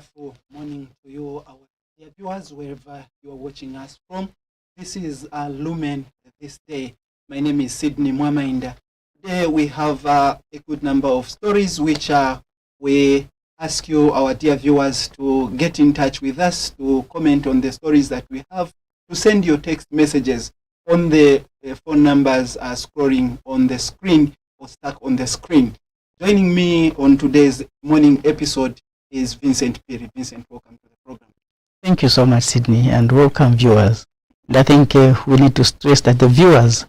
wonderful morning to you, our dear viewers, wherever you are watching us from. This is Lumen this day. My name is Sydney Mwamainda. Today we have a good number of stories which we ask you, our dear viewers, to get in touch with us, to comment on the stories that we have, to send your text messages on the phone numbers scrolling on the screen or stuck on the screen. Joining me on today's morning episode is Vincent Piri. Vincent, welcome to the program. Thank you so much, Sydney, and welcome, viewers. And I think we need to stress that the viewers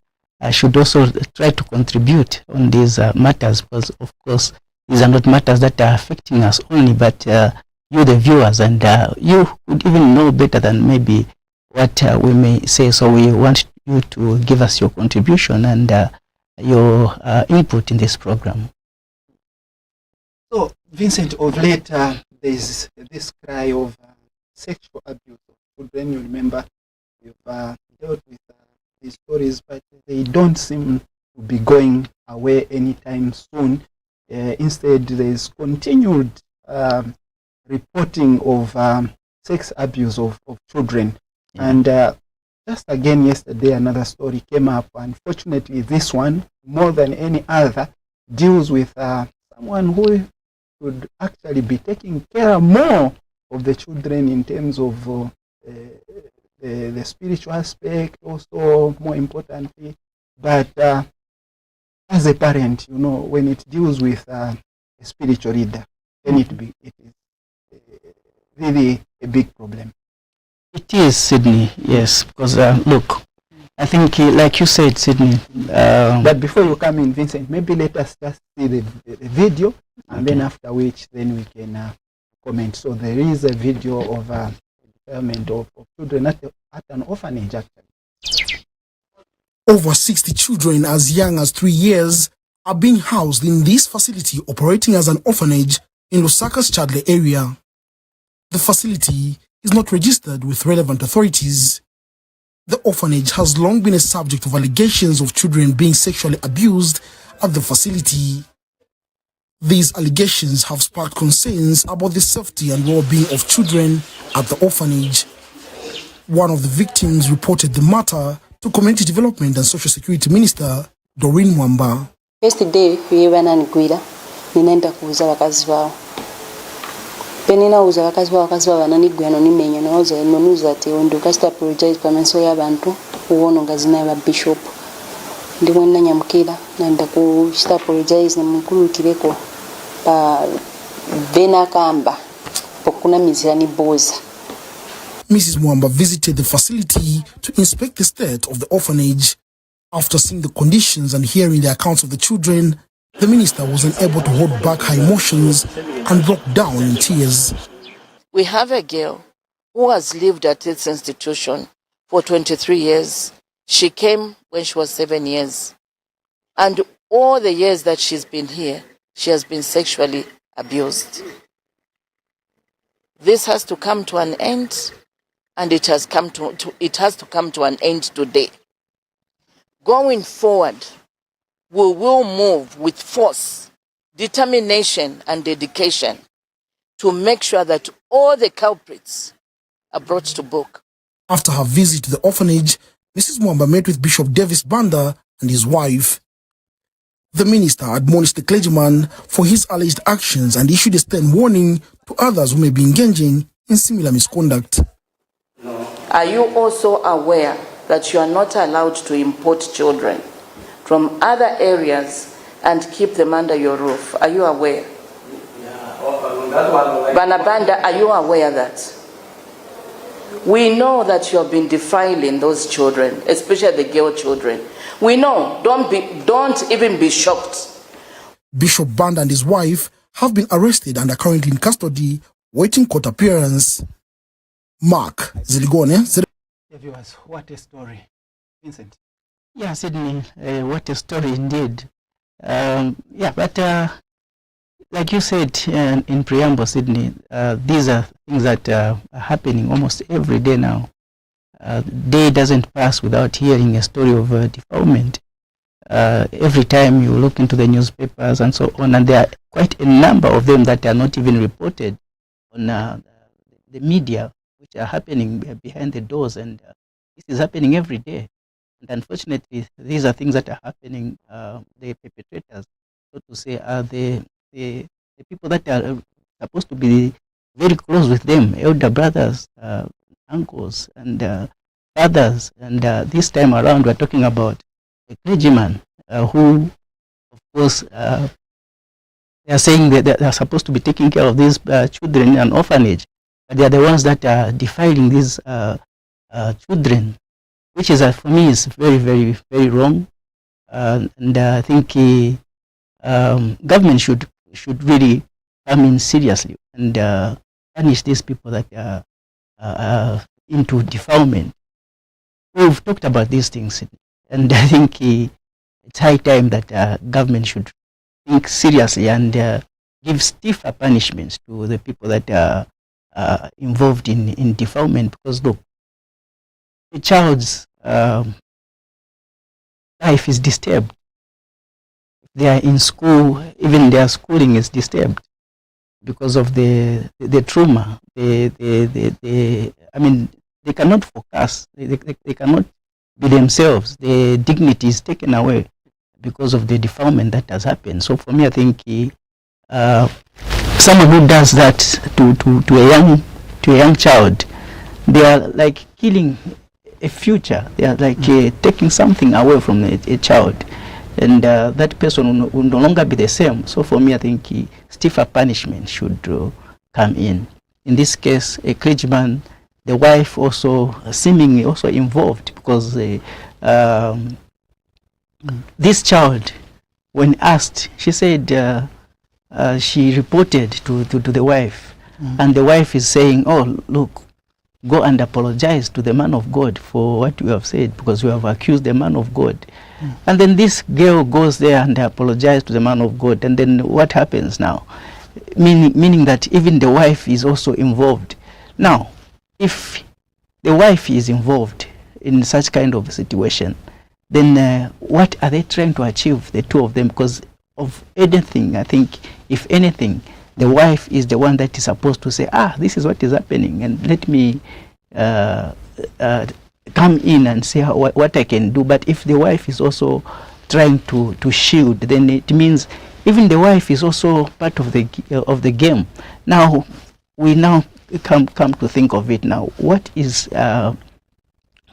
should also try to contribute on these matters, because, of course, these are not matters that are affecting us only, but you, the viewers, and you would even know better than maybe what we may say. So we want you to give us your contribution and your input in this program. So, Vincent, of late, there is this cry of sexual abuse of children. You remember we've dealt with these stories, but they don't seem to be going away anytime soon. Instead, there is continued reporting of sex abuse of children. Yeah. And just again yesterday, another story came up. Unfortunately, this one, more than any other, deals with someone who would actually be taking care more of the children in terms of the spiritual aspect, also more importantly. But as a parent, you know, when it deals with a spiritual leader, then it is really a big problem. It is, Sydney, yes, because look, I think, like you said, Sydney. But before you come in, Vincent, maybe let us just see the video, and then after which, then we can comment. So there is a video of development of children at an orphanage, actually. Over 60 children as young as 3 years are being housed in this facility operating as an orphanage in Lusaka's Chadle area. The facility is not registered with relevant authorities. The orphanage has long been a subject of allegations of children being sexually abused at the facility. These allegations have sparked concerns about the safety and well-being of children at the orphanage. One of the victims reported the matter to Community Development and Social Security Minister Doreen Mwamba. Yesterday, we went and Guida, Ninenda Kuza Kazwa. Penina uza wakazi wa nani gwano ni menyo na oza nonuza te ondo kasta apologize kwa menso ya bantu uwono ngazina ya bishop ndi mwenna nyamukira nanda ku sta apologize na mukuru kireko pa vena kamba pokuna mizirani boza. Mrs. Mwamba visited the facility to inspect the state of the orphanage. After seeing the conditions and hearing the accounts of the children, the minister was unable to hold back her emotions and broke down in tears. We have a girl who has lived at this institution for 23 years. She came when she was 7 years. And all the years that she's been here, she has been sexually abused. This has to come to an end, and it has to come to an end today. Going forward, we will move with force, determination, and dedication to make sure that all the culprits are brought to book. After her visit to the orphanage, Mrs. Mwamba met with Bishop Davis Banda and his wife. The minister admonished the clergyman for his alleged actions and issued a stern warning to others who may be engaging in similar misconduct. Are you also aware that you are not allowed to import children from other areas and keep them under your roof? Are you aware? Banabanda, are you aware that? We know that you have been defiling those children, especially the girl children. We know, don't even be shocked. Bishop Banda and his wife have been arrested and are currently in custody, waiting court appearance. Mark Ziligone. Viewers, what a story. Vincent. Yeah, Sydney, what a story indeed. But like you said in preamble, Sydney, these are things that are happening almost every day now. Day doesn't pass without hearing a story of defilement. Every time you look into the newspapers and so on, and there are quite a number of them that are not even reported on the media, which are happening behind the doors, and this is happening every day. And unfortunately, these are things that are happening. The perpetrators, so to say, are the people that are supposed to be very close with them, elder brothers, uncles, and fathers. And this time around, we're talking about a clergyman who, of course, they are saying that they are supposed to be taking care of these children in an orphanage, but they are the ones that are defiling these children, which is for me is very, very, very wrong. And I think government should really come in seriously and punish these people that are into defilement. We've talked about these things, and I think it's high time that government should think seriously and give stiffer punishments to the people that are involved in defilement. Because look, a child's life is disturbed. They are in school, even their schooling is disturbed because of the trauma. I mean, they cannot focus. They cannot be themselves. The dignity is taken away because of the defilement that has happened. So for me, I think someone who does that to a young child, they are like killing a future. They are like taking something away from a child, and that person will no longer be the same. So for me, I think stiffer punishment should come in. In this case, a clergyman, the wife also seemingly also involved, because this child, when asked, she said she reported to the wife, and the wife is saying, "Oh, look, go and apologize to the man of God for what you have said, because you have accused the man of God." And then this girl goes there and apologizes to the man of God, and then what happens now? Meaning that even the wife is also involved. Now, if the wife is involved in such kind of a situation, then what are they trying to achieve, the two of them? Because of anything, I think, if anything, the wife is the one that is supposed to say, this is what is happening, and let me come in and say what I can do. But if the wife is also trying to shield, then it means even the wife is also part of the game. Now, we now come to think of it now, what is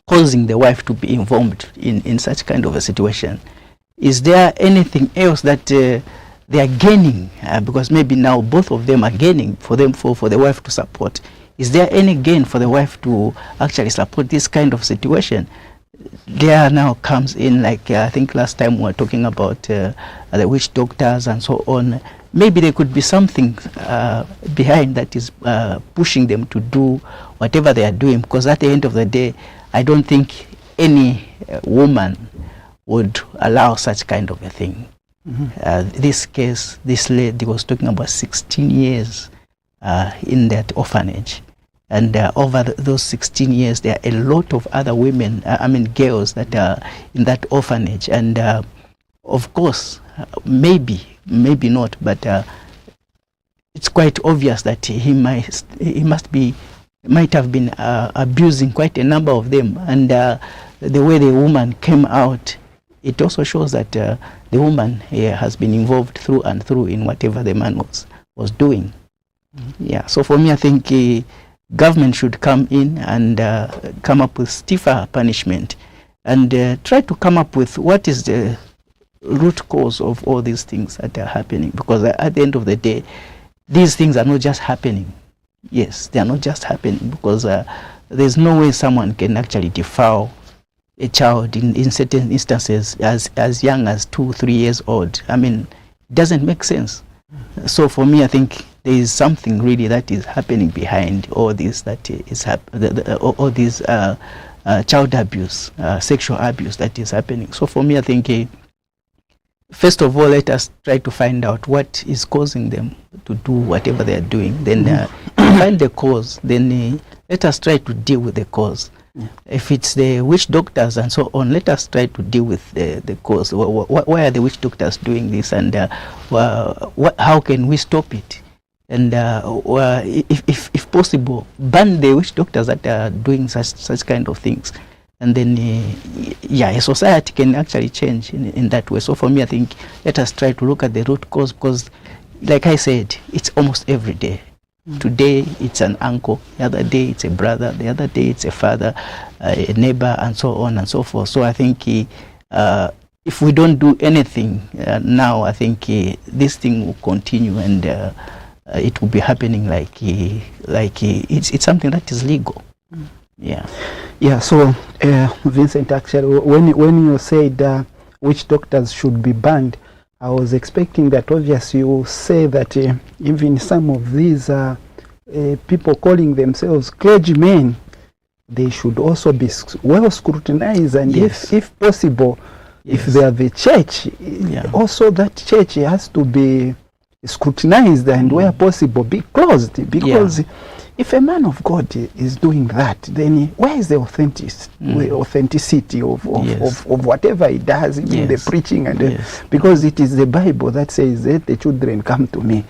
causing the wife to be involved in such kind of a situation? Is there anything else that they are gaining? Because maybe now both of them are gaining for the wife to support. Is there any gain for the wife to actually support this kind of situation? There now comes in, like I think last time we were talking about the witch doctors and so on. Maybe there could be something behind that is pushing them to do whatever they are doing, because at the end of the day, I don't think any woman would allow such kind of a thing. This case, this lady was talking about 16 years in that orphanage. And over those 16 years, there are a lot of other women, girls that are in that orphanage. And of course, maybe not, but it's quite obvious that he might have been abusing quite a number of them. And the way the woman came out, it also shows that the woman has been involved through and through in whatever the man was doing. Yeah. So for me, I think government should come in and come up with stiffer punishment, and try to come up with what is the root cause of all these things that are happening. Because at the end of the day, these things are not just happening. Yes, they are not just happening because there's no way someone can actually defile a child in certain instances as young as 2-3 years old. It doesn't make sense. So for me, I think there is something really that is happening behind all this, that is all this child abuse, sexual abuse that is happening. So for me, I think first of all, let us try to find out what is causing them to do whatever they are doing. Then find the cause. Then let us try to deal with the cause. If it's the witch doctors and so on, let us try to deal with the cause. Why are the witch doctors doing this, and how can we stop it? and if possible, ban the witch doctors that are doing such kind of things. And then, a society can actually change in that way. So for me, I think let us try to look at the root cause, because, like I said, it's almost every day. Today it's an uncle, the other day it's a brother, the other day it's a father, a neighbor, and so on and so forth. So I think if we don't do anything now, I think this thing will continue, and it will be happening like it's something that is legal. Yeah. So Vincent, actually, when you said which doctors should be banned, I was expecting that obviously you say that even some of these people calling themselves clergymen, they should also be well scrutinized, and yes, if possible, yes, if they are the church, also that church has to be scrutinized, and where possible be closed, because if a man of God is doing that, then where is the authenticity of whatever he does, even the preaching, and because it is the Bible that says, let the children come to me,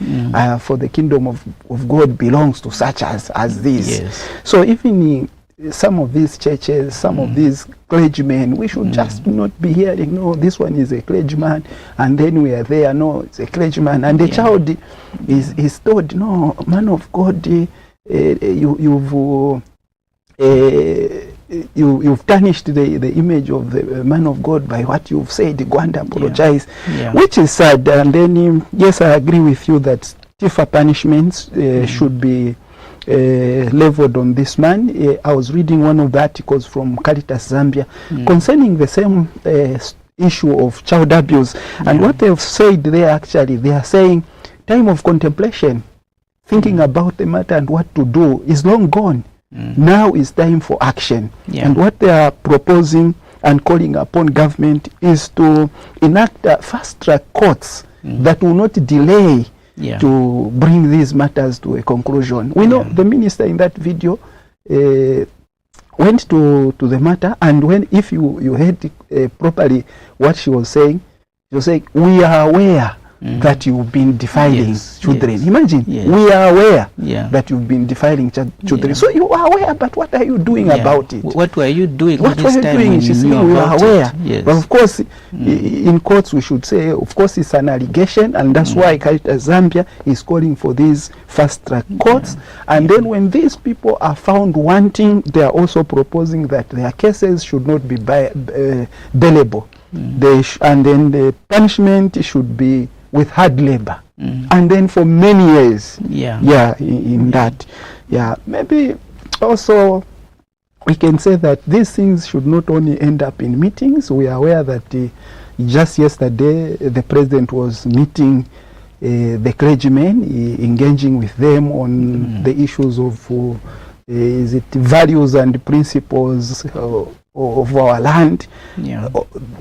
for the kingdom of God belongs to such as these. So even in some of these churches, some of these clergymen, we should just not be hearing, no, this one is a clergyman, and then we are there, no, it's a clergyman, and the child is told, no, man of God, you've tarnished the image of the man of God by what you've said. Go and apologize, which is sad. And then yes, I agree with you that stiffer punishments should be leveled on this man. I was reading one of the articles from Caritas Zambia concerning the same issue of child abuse, and what they've said there, actually they are saying time of contemplation, thinking about the matter and what to do, is long gone. Now is time for action. And what they are proposing and calling upon government is to enact fast-track courts that will not delay to bring these matters to a conclusion. We know the minister in that video went to the matter, and if you heard properly what she was saying we are aware that you've been defiling children. Imagine, we are aware that you've been defiling children. So you are aware, but what are you doing about it? What were you doing? What were you doing? She said, we are aware. But of course, in courts, we should say, of course, it's an allegation, and that's why Caritas Zambia is calling for these fast-track courts. And then when these people are found wanting, they are also proposing that their cases should not be bailable. And then the punishment should be with hard labor, and then for many years. In that, maybe also we can say that these things should not only end up in meetings. We are aware that just yesterday the president was meeting the clergymen, engaging with them on the issues of is it values and principles of our land.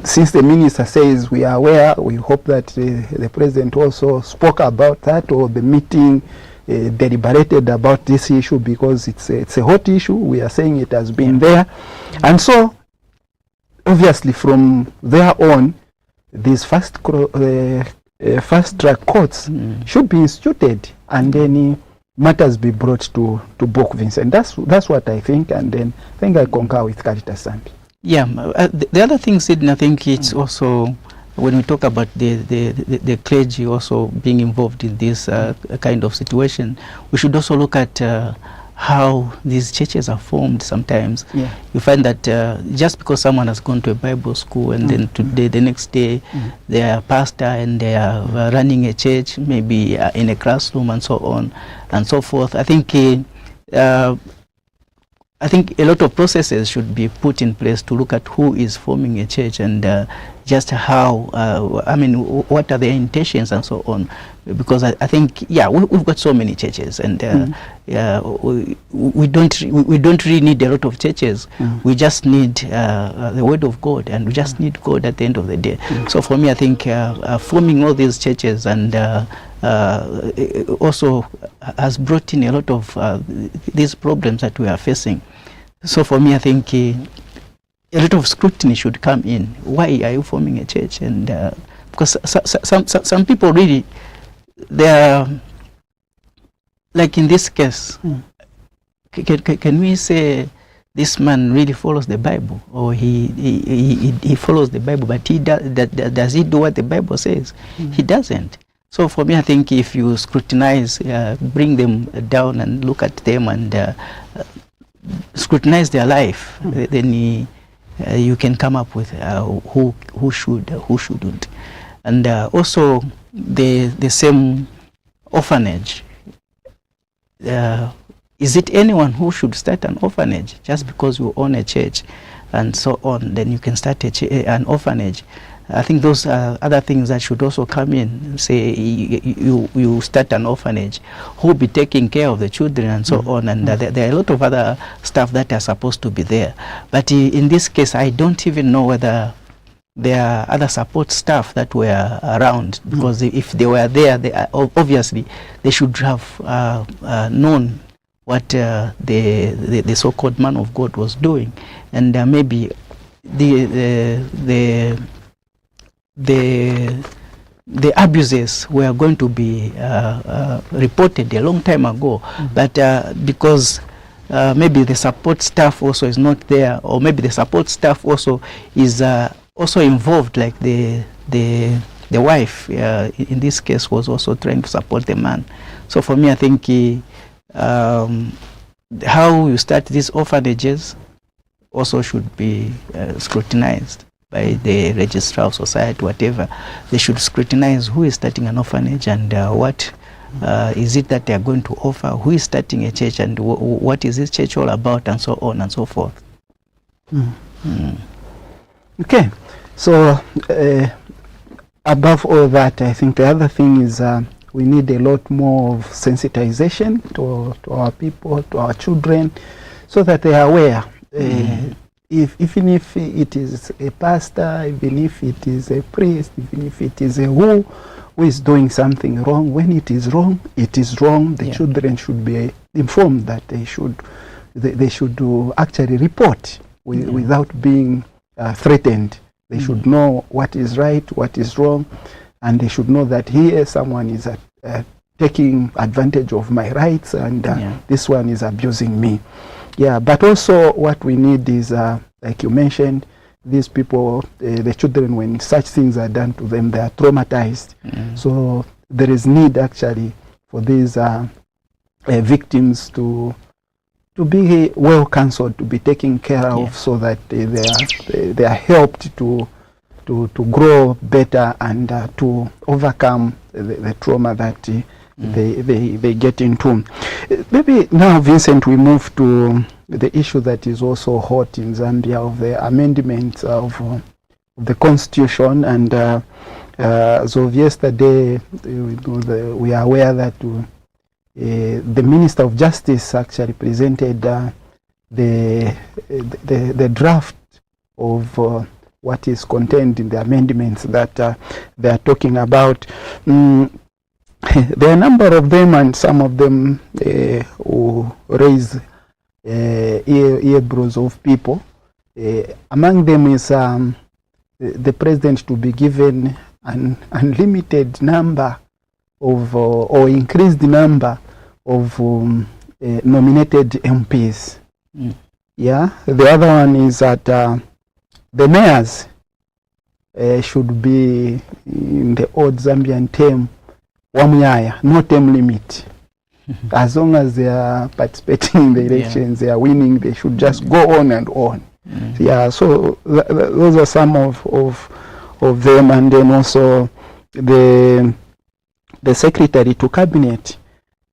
Since the minister says we are aware, we hope that the president also spoke about that, or the meeting deliberated about this issue, because it's a hot issue. We are saying it has been there, and so obviously from there on, these fast track courts should be instituted, and then matters be brought to book, Vincent. That's what I think, and then I think I concur with Caritas Zambia. The other thing, Sidney, I think it's also, when we talk about the clergy also being involved in this kind of situation, we should also look at how these churches are formed. Sometimes you find that just because someone has gone to a Bible school, and then today, the next day, they are a pastor and they are running a church, maybe in a classroom and so on and so forth. I think a lot of processes should be put in place to look at who is forming a church, and just how, what are their intentions and so on. Because I think, we've got so many churches, and we don't really need a lot of churches. We just need the word of God, and we just need God at the end of the day. So for me, I think forming all these churches and also has brought in a lot of these problems that we are facing. So for me, I think a lot of scrutiny should come in. Why are you forming a church? And because some people really, they are like in this case, can we say this man really follows the Bible, or he follows the Bible, but does he do what the Bible says? He doesn't. So for me, I think if you scrutinize, bring them down and look at them and scrutinize their life, then you can come up with who should, who shouldn't. And also the same orphanage. Is it anyone who should start an orphanage just because you own a church and so on? Then you can start an orphanage. I think those are other things that should also come in. Say you start an orphanage, who will be taking care of the children and so on. And there are a lot of other stuff that are supposed to be there. But in this case, I don't even know whether there are other support staff that were around, because if they were there, obviously they should have known what the so-called man of God was doing, and maybe the abuses were going to be reported a long time ago, but because maybe the support staff also is not there, or maybe the support staff also is also involved, like the wife in this case was also trying to support the man. So for me, I think how you start these orphanages also should be scrutinized by the registrar of society, whatever. They should scrutinize who is starting an orphanage and what is it that they are going to offer, who is starting a church, and what is this church all about, and so on and so forth. Okay, so above all that, I think the other thing is we need a lot more of sensitization to our people, to our children, so that they are aware. Even if it is a pastor, even if it is a priest, even if it is a who is doing something wrong, when it is wrong, it is wrong. The children should be informed that they should actually report without being threatened. They should know what is right, what is wrong, and they should know that here someone is taking advantage of my rights, and this one is abusing me. Yeah, but also what we need is, like you mentioned, these people, the children, when such things are done to them, they are traumatized. So there is need actually for these victims to be well counseled, to be taken care of, so that they are helped to grow better and to overcome the trauma that they get into. Maybe now, Vincent, we move to the issue that is also hot in Zambia, of the amendments of the constitution. And so yesterday, we are aware that the Minister of Justice actually presented the draft of what is contained in the amendments that they are talking about. There are a number of them, and some of them who raise earbrows of people. Among them is the president to be given an unlimited number of or increased number of nominated MPs. Yeah. The other one is that the mayors should be, in the old Zambian term, wamuyaya, no term limit. As long as they are participating in the elections, they are winning, they should just go on and on. Yeah, so those are some of them. And then also the secretary to cabinet,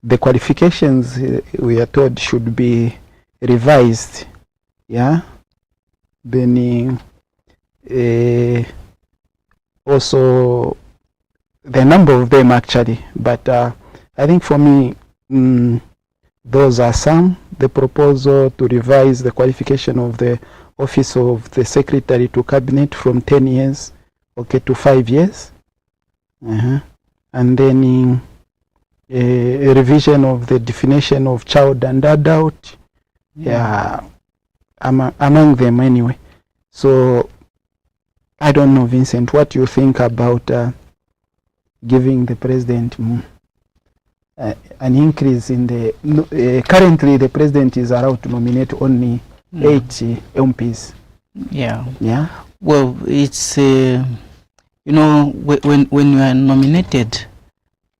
the qualifications, we are told, should be revised. Yeah. Then also the number of them actually, but I think for me, those are some. The proposal to revise the qualification of the office of the secretary to cabinet from 10 years to 5 years. And then a revision of the definition of child and adult, among them anyway. So I don't know, Vincent, what you think about giving the president an increase in the currently the president is allowed to nominate only 8 MPs. Yeah. Yeah. Well, it's when you are nominated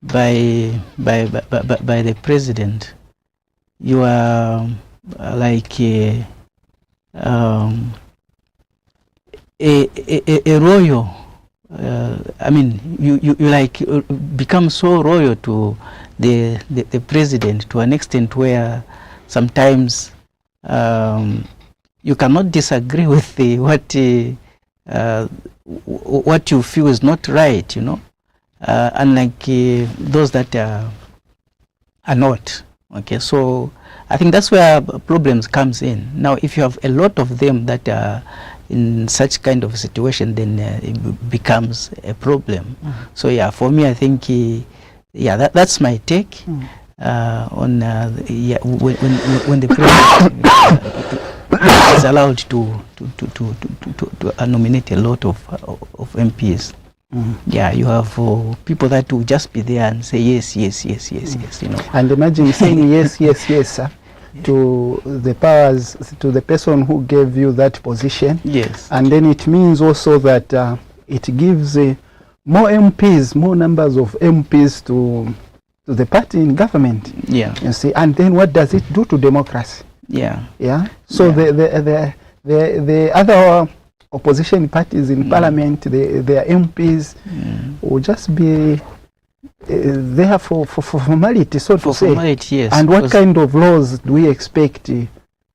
by the president, you are like a royal. I mean, you like become so royal to the president to an extent where sometimes you cannot disagree with what you feel is not right, unlike those that are not. Okay, so I think that's where problems comes in. Now, if you have a lot of them that are in such kind of a situation, then it becomes a problem. So yeah, for me, I think that's my take on when the president is allowed to nominate a lot of MPs. Yeah, you have people that will just be there and say yes, And imagine saying yes, sir, to the powers, to the person who gave you that position. Yes. And then it means also that it gives more MPs, more numbers of MPs to the party in government. Yeah. You see, and then what does it do to democracy? Yeah. Yeah. So the other opposition parties in parliament, their MPs will just be there for formality, so to say. Formality, yes. And what kind of laws do we expect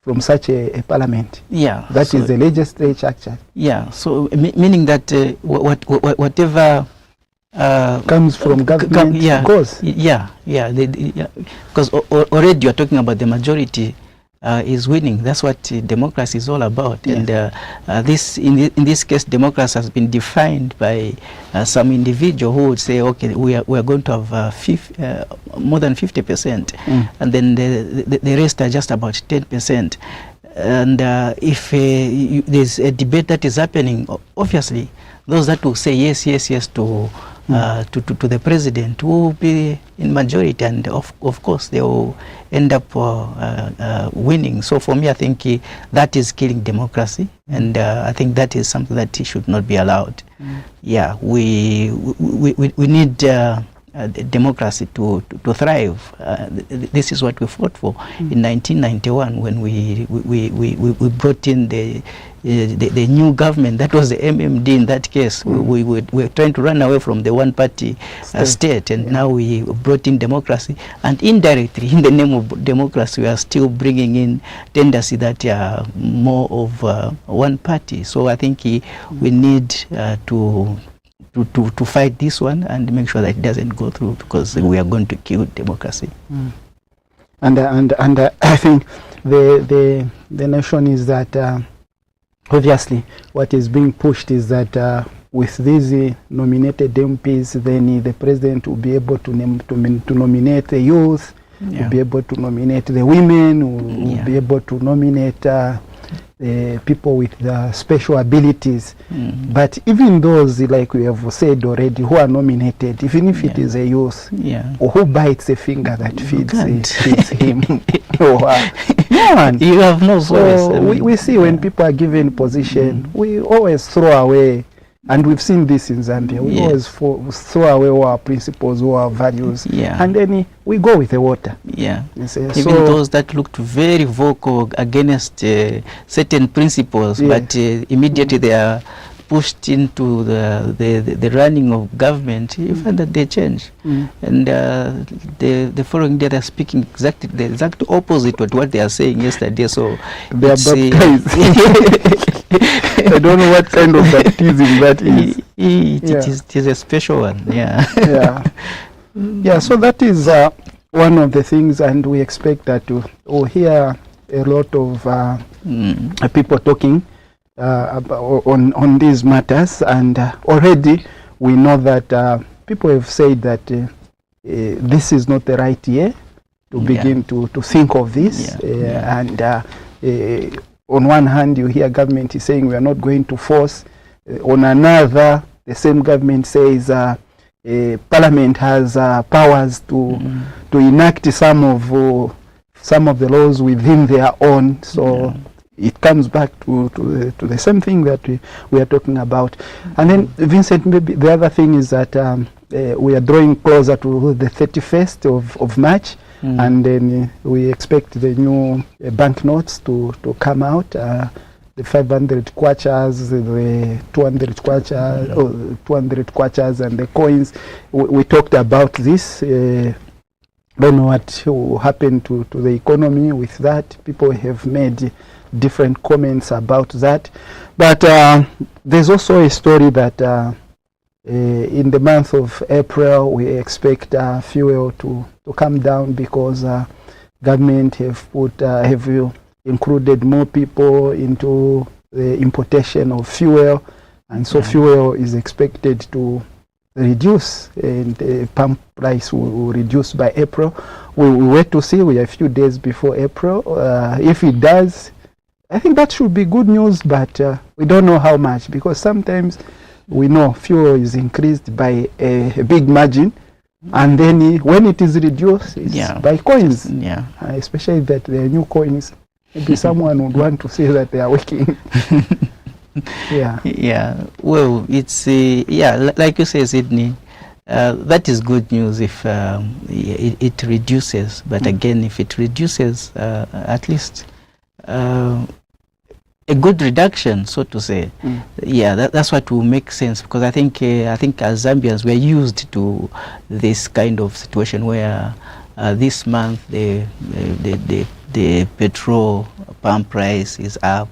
from such a parliament? Yeah. That is the legislature, actually. Yeah. So meaning that whatever comes from government goes. Yeah. Because already you're talking about the majority is winning. That's what democracy is all about. Yes. And this in this case, democracy has been defined by some individual who would say, okay, we are going to have more than 50%, and then the rest are just about 10%. And if there's a debate that is happening, obviously those that will say yes to the president will be in majority, and of course they will end up winning. So for me, I think that is killing democracy, and I think that is something that should not be allowed. Yeah, we need democracy to thrive. This is what we fought for in 1991 when we brought in the new government. That was the MMD in that case. We were trying to run away from the one party state, and now we brought in democracy, and indirectly in the name of democracy we are still bringing in tendency that are more of one party. So I think we need to fight this one and make sure that it doesn't go through, because we are going to kill democracy. And I think the nation is that obviously what is being pushed is that with these nominated MPs, then the president will be able to nominate the youth, will be able to nominate the women, will be able to nominate people with special abilities. But even those, like we have said already, who are nominated, even if it is a youth, or who bites a finger that feeds him, no one. You have no voice. So we see when people are given position, we always throw away. And we've seen this in Zambia. We always throw away all our principles, all our values, and then we go with the water. Yeah. Even those that looked very vocal against certain principles, but immediately they are pushed into the running of government, you find that they change. And the following day they're speaking exactly the exact opposite of what they are saying yesterday. So they are baptized. I don't know what kind of baptism that is. It is a special one. Yeah. So that is one of the things, and we expect that we'll hear a lot of people talking on these matters, and already we know that people have said that this is not the right year to begin to think of this, and on one hand you hear government is saying we are not going to force, on another the same government says Parliament has powers to enact some of the laws within their own. So it comes back to the same thing that we are talking about. And then, Vincent, maybe the other thing is that we are drawing closer to the 31st of March. And then we expect the new banknotes to come out, the 500 kwachas, the 200 kwachas, 200 kwachas, and the coins. We talked about this. Don't know what will happen to the economy with that. People have made different comments about that. But there's also a story that in the month of April, we expect fuel to come down because government have included more people into the importation of fuel, and so fuel is expected to reduce, and the pump price will reduce by April. We wait to see. We are a few days before April. If it does, I think that should be good news, but we don't know how much, because sometimes we know fuel is increased by a big margin, and then when it is reduced, it's by coins. Especially that they are new coins. Maybe someone would want to say that they are working. Well, it's like you say, Sydney, that is good news if it reduces. But again, if it reduces, at least a good reduction, so to say. That's what will make sense, because I think as Zambians we're used to this kind of situation where this month the petrol pump price is up,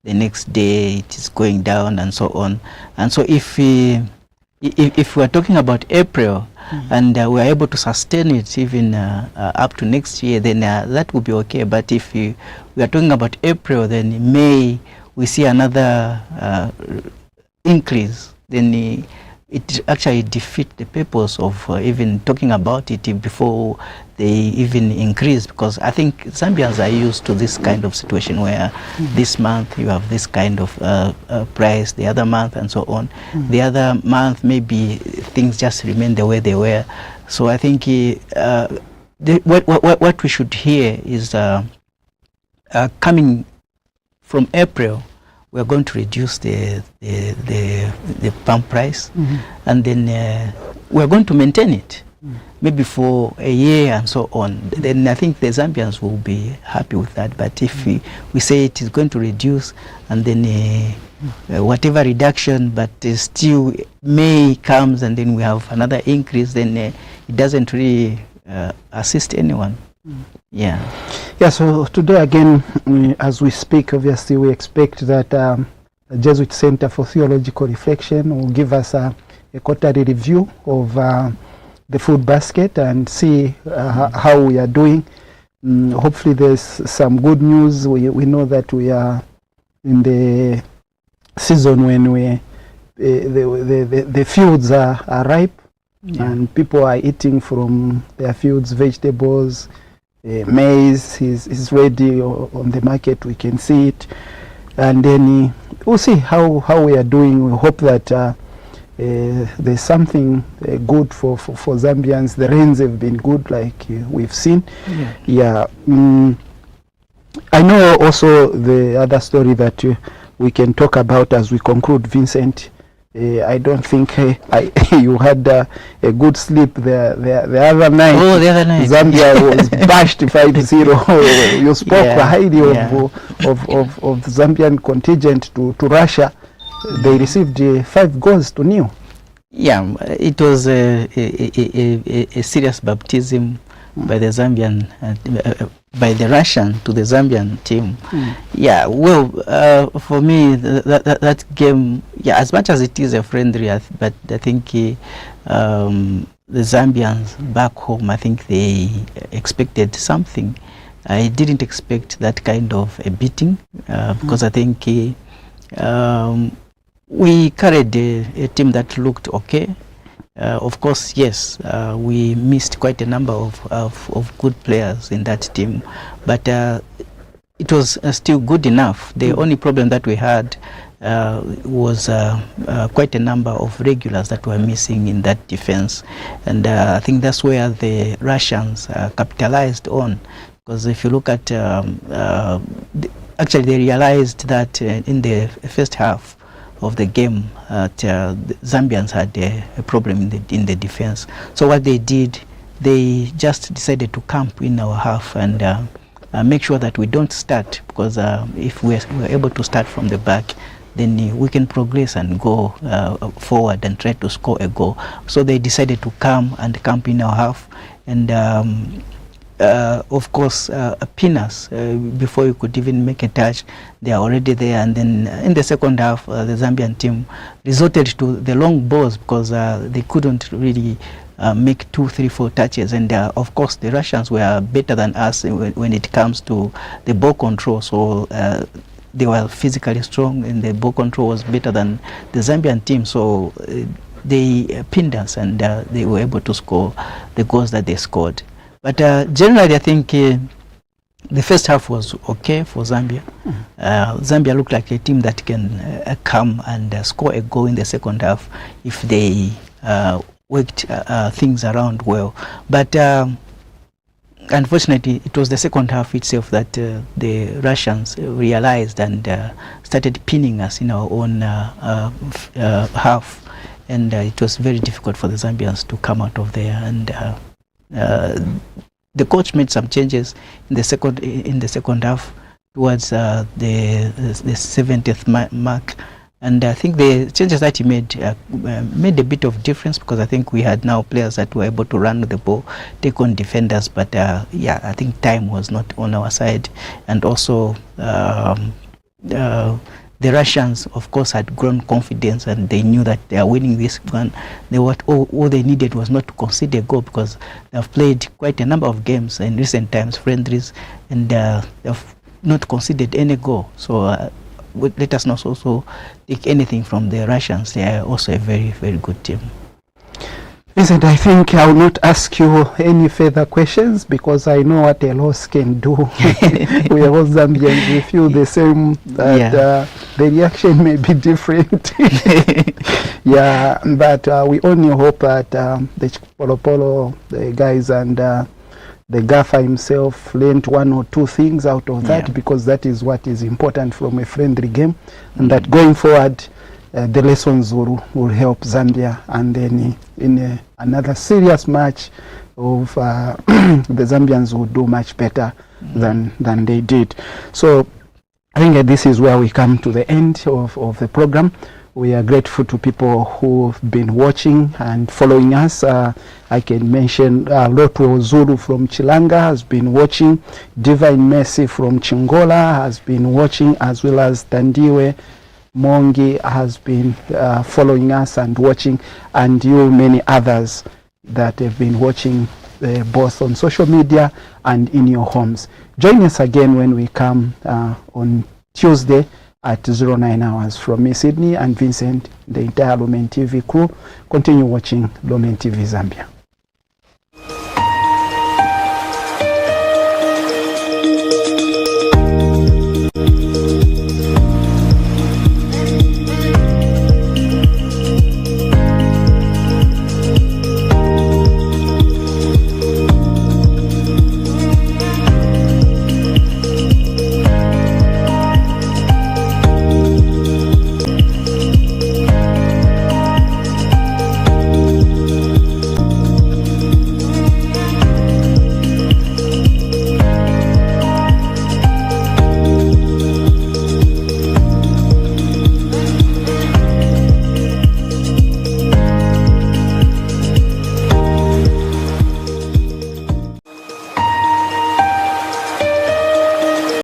the next day it is going down, and so on. And so if we're talking about April and we're able to sustain it even up to next year, then that would be okay. But if we are talking about April, then in May we see another increase, then it actually defeats the purpose of even talking about it before they even increase, because I think Zambians are used to this kind of situation where this month you have this kind of price, the other month, and so on. The other month maybe things just remain the way they were. So I think what we should hear is coming from April, we're going to reduce the pump price, and then we're going to maintain it maybe for a year and so on. Then I think the Zambians will be happy with that. But if we say it is going to reduce, and then whatever reduction, but still May comes and then we have another increase, then it doesn't really assist anyone. So today again, as we speak, obviously we expect that the Jesuit Center for Theological Reflection will give us a quarterly review of the food basket and see how we are doing. Hopefully there's some good news. We know that we are in the season when the fields are ripe, and people are eating from their fields, vegetables. Maize is ready on the market. We can see it, and then we'll see how we are doing. We hope that there's something good for Zambians. The rains have been good, like we've seen. I know also the other story that we can talk about as we conclude, Vincent. I don't think you had a good sleep the other night. Oh, the other night. Zambia was bashed 5-0. You spoke highly of Zambian contingent to Russia. They received 5-0. It was a serious baptism by the Zambian, by the Russian to the Zambian team. For me, that game, as much as it is a friendly, but I think the Zambians back home, I think they expected something. I didn't expect that kind of a beating, because I think we carried a team that looked okay. Of course, yes, we missed quite a number of good players in that team, but it was still good enough. The only problem that we had was quite a number of regulars that were missing in that defense, and I think that's where the Russians capitalized on, because if you look at actually they realized that in the first half of the game the Zambians had a problem in the defense. So what they did, they just decided to camp in our half and make sure that we don't start, because if we're able to start from the back, then we can progress and go forward and try to score a goal. So they decided to come and camp in our half, and of course pin us before you could even make a touch. They are already there, and then in the second half the Zambian team resorted to the long balls because they couldn't really make 2, 3, 4 touches, and of course the Russians were better than us when it comes to the ball control. So they were physically strong, and the ball control was better than the Zambian team. So they pinned us, and they were able to score the goals that they scored. But generally, I think the first half was okay for Zambia. Zambia looked like a team that can come and score a goal in the second half if they worked things around well. But unfortunately, it was the second half itself that the Russians realized and started pinning us in our own half, and it was very difficult for the Zambians to come out of there. And the coach made some changes in the second half towards the 70th mark. And I think the changes that he made made a bit of difference, because I think we had now players that were able to run with the ball, take on defenders. But yeah, I think time was not on our side. And also the Russians, of course, had grown confidence, and they knew that they are winning this one. All they needed was not to concede a goal, because they have played quite a number of games in recent times, friendlies, and they have not conceded any goal. So let us not also take anything from the Russians. They are also a very, very good team. Vincent, I think I will not ask you any further questions, because I know what a loss can do. We are all Zambians. We feel the same, that the reaction may be different. Yeah, but we only hope that the Polo, the guys, and the gaffer himself learned 1 or 2 things out of that, because that is what is important from a friendly game, and that going forward the lessons will help Zambia, and then in another serious match of the Zambians will do much better than they did. So I think that this is where we come to the end of the program. We are grateful to people who've been watching and following us. I can mention Lotwe Zulu from Chilanga has been watching, Divine Mercy from Chingola has been watching, as well as Tandiwe Mongi has been following us and watching, and many others that have been watching both on social media and in your homes. Join us again when we come on Tuesday at 09 hours. From me, Sydney, and Vincent, the entire Lumen TV crew, continue watching Lumen TV Zambia.